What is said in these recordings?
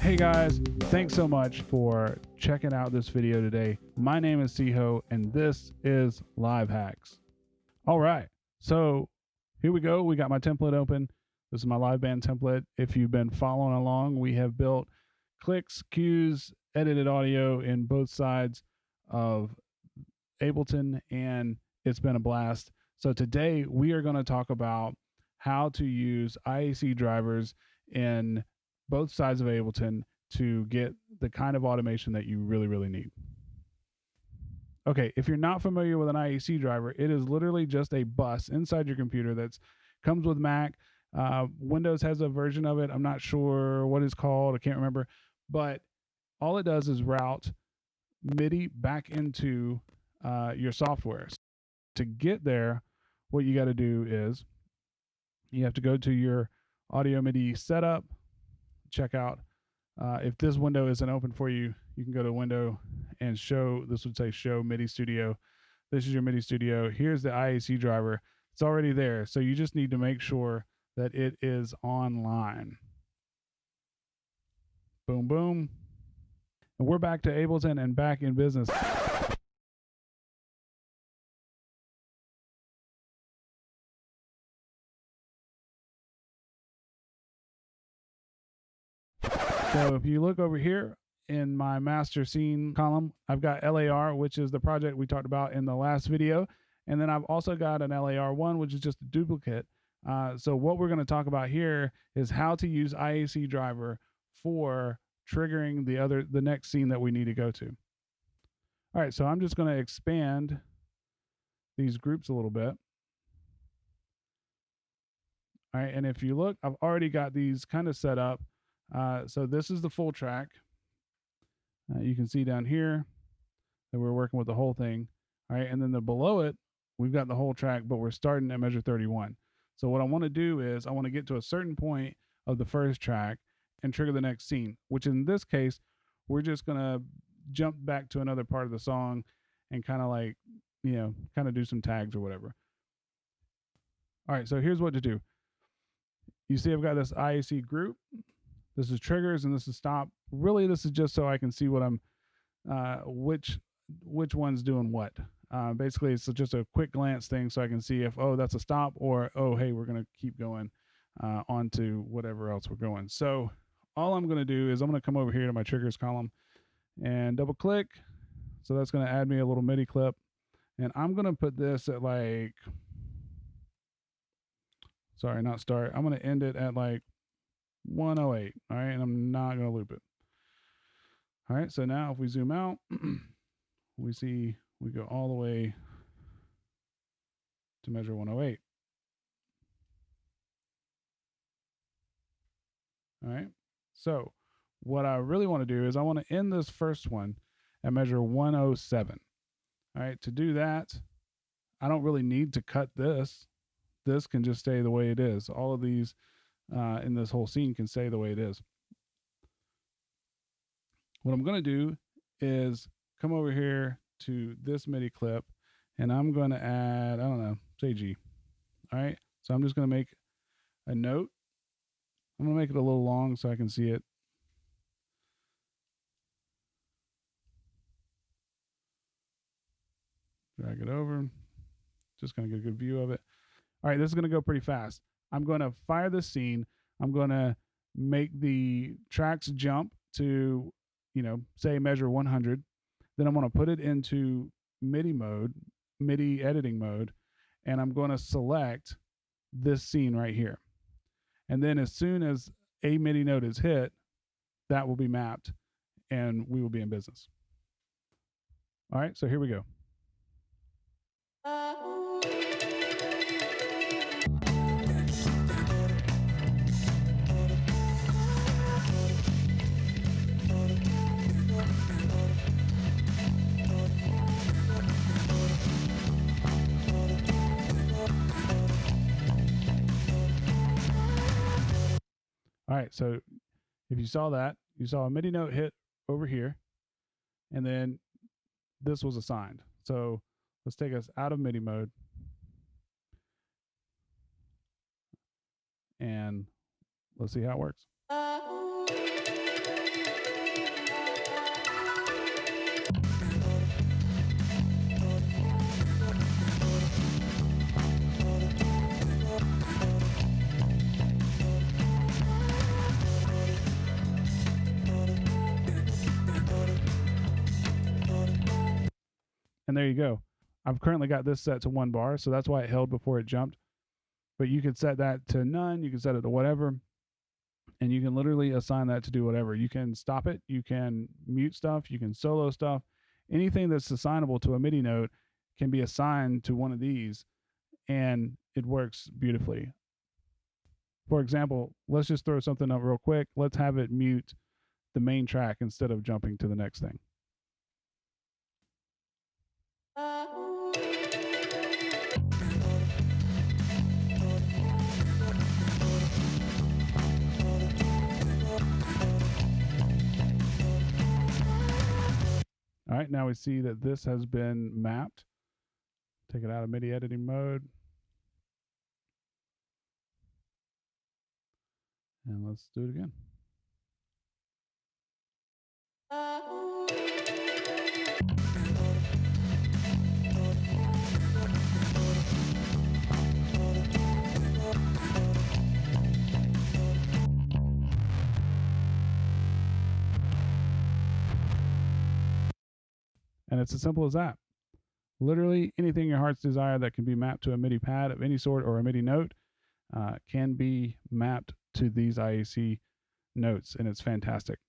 Hey guys, thanks so much for checking out this video today. My name is C.Ho and this is Live Hacks. All right, so here we go. We got my template open. This is my live band template. If you've been following along, we have built clicks, cues, edited audio in both sides of Ableton, and it's been a blast. So today we are going to talk about how to use IAC drivers in both sides of Ableton to get the kind of automation that you really need. Okay, if you're not familiar with an IAC driver, it is literally just a bus inside your computer that comes with Mac. Windows has a version of it. I'm not sure what it's called. I can't remember. But all it does is route MIDI back into your software. To get there, what you got to do is you have to go to your audio MIDI setup, check out. If this window isn't open for you, you can go to window and show, this would say show MIDI studio. This is your MIDI studio. Here's the IAC driver. It's already there. So you just need to make sure that it is online. Boom, boom. And we're back to Ableton and back in business. So if you look over here in my master scene column, I've got LAR, which is the project we talked about in the last video. And then I've also got an LAR1, which is just a duplicate. So what we're going to talk about here is how to use IAC driver for triggering the next scene that we need to go to. All right, so I'm just going to expand these groups a little bit. All right, and if you look, I've already got these kind of set up. So this is the full track. You can see down here that we're working with the whole thing. All right, and then below it, we've got the whole track, but we're starting at measure 31. So what I want to do is I want to get to a certain point of the first track and trigger the next scene, which in this case, we're just going to jump back to another part of the song and kind of like, kind of do some tags or whatever. All right, so here's what to do. You see I've got this IAC group. This is triggers and this is stop. Really, this is just so I can see what I'm, which one's doing what. Basically, it's just a quick glance thing so I can see if, oh, that's a stop, or, oh, hey, we're going to keep going on to whatever else we're going. So all I'm going to do is I'm going to come over here to my triggers column and double click. So that's going to add me a little MIDI clip. And I'm going to put this at like, sorry, not start. I'm going to end it at like 108. All right, and I'm not going to loop it. All right, so now if we zoom out, we see we go all the way to measure 108. All right, so what I really want to do is I want to end this first one at measure 107. All right, to do that, I don't really need to cut this. This can just stay the way it is. All of these in this whole scene can stay the way it is. What I'm going to do is come over here to this MIDI clip, and I'm going to add, I don't know, say G. All right, so I'm just going to make a note. I'm going to make it a little long so I can see it. Drag it over. Just going to get a good view of it. All right, this is going to go pretty fast. I'm going to fire this scene. I'm going to make the tracks jump to, say measure 100. Then I'm going to put it into MIDI mode, MIDI editing mode, and I'm going to select this scene right here. And then as soon as a MIDI note is hit, that will be mapped and we will be in business. All right, so here we go. All right, so if you saw that, you saw a MIDI note hit over here, and then this was assigned. So let's take us out of MIDI mode and let's see how it works. And there you go. I've currently got this set to 1 bar, so that's why it held before it jumped. But you could set that to none, you can set it to whatever, and you can literally assign that to do whatever. You can stop it, you can mute stuff, you can solo stuff. Anything that's assignable to a MIDI note can be assigned to one of these, and it works beautifully. For example, let's just throw something up real quick. Let's have it mute the main track instead of jumping to the next thing. All right, now we see that this has been mapped. Take it out of MIDI editing mode. And let's do it again. And it's as simple as that. Literally anything your heart's desire that can be mapped to a MIDI pad of any sort or a MIDI note can be mapped to these IAC notes, and it's fantastic.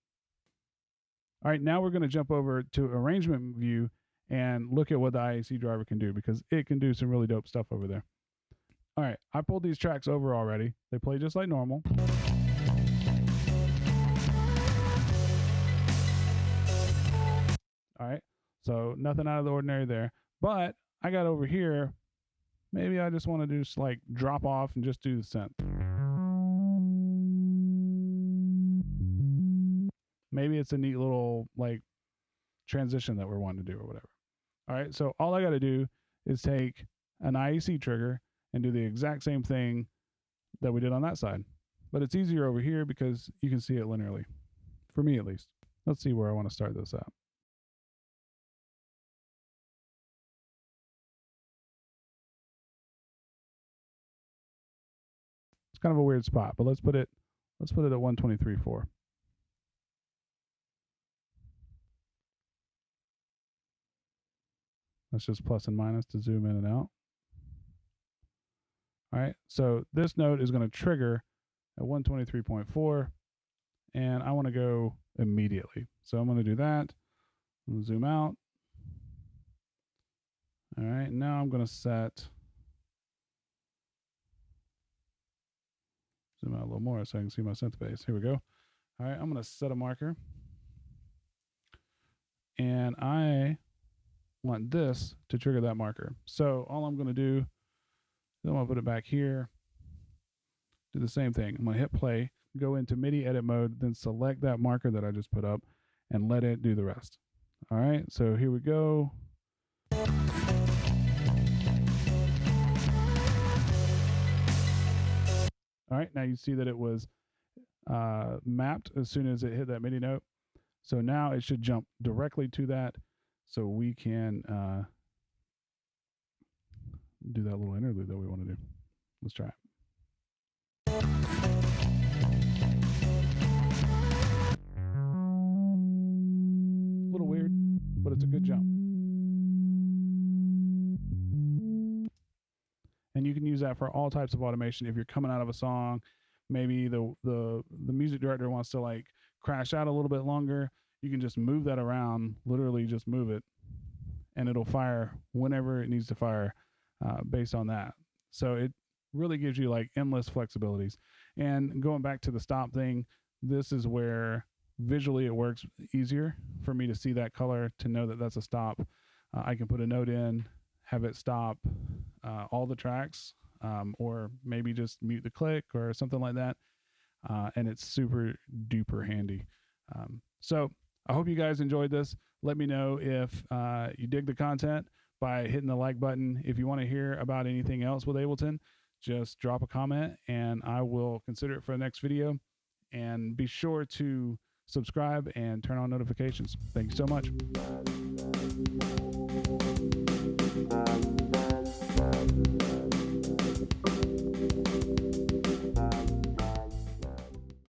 All right, now we're going to jump over to arrangement view and look at what the IAC driver can do, because it can do some really dope stuff over there. All right, I pulled these tracks over already. They play just like normal. All right, so nothing out of the ordinary there. But I got over here, maybe I just want to just like drop off and just do the synth. Maybe it's a neat little like transition that we're wanting to do or whatever. All right, so all I got to do is take an IAC trigger and do the exact same thing that we did on that side. But it's easier over here because you can see it linearly, for me at least. Let's see where I want to start this at. It's kind of a weird spot, but let's put it at 123.4. That's just plus and minus to zoom in and out. All right, so this note is going to trigger at 123.4, and I want to go immediately. So I'm going to do that. I'm going to zoom out. All right, now I'm going to set, zoom out a little more so I can see my synth bass. Here we go. All right, I'm going to set a marker, and I want this to trigger that marker. So all I'm going to do is I'm going to put it back here, do the same thing. I'm going to hit play, go into MIDI edit mode, then select that marker that I just put up and let it do the rest. All right, so here we go. All right, now you see that it was mapped as soon as it hit that MIDI note. So now it should jump directly to that, so we can do that little interlude that we want to do. Let's try it. A little weird, but it's a good jump. And you can use that for all types of automation. If you're coming out of a song, maybe the music director wants to like crash out a little bit longer, you can just move that around, literally just move it, and it'll fire whenever it needs to fire based on that. So it really gives you like endless flexibilities. And going back to the stop thing, this is where visually it works easier for me to see that color, to know that that's a stop. I can put a note in, have it stop all the tracks, or maybe just mute the click or something like that. And it's super duper handy. So I hope you guys enjoyed this. Let me know if you dig the content by hitting the like button. If you want to hear about anything else with Ableton, just drop a comment and I will consider it for the next video. And be sure to subscribe and turn on notifications. Thank you so much.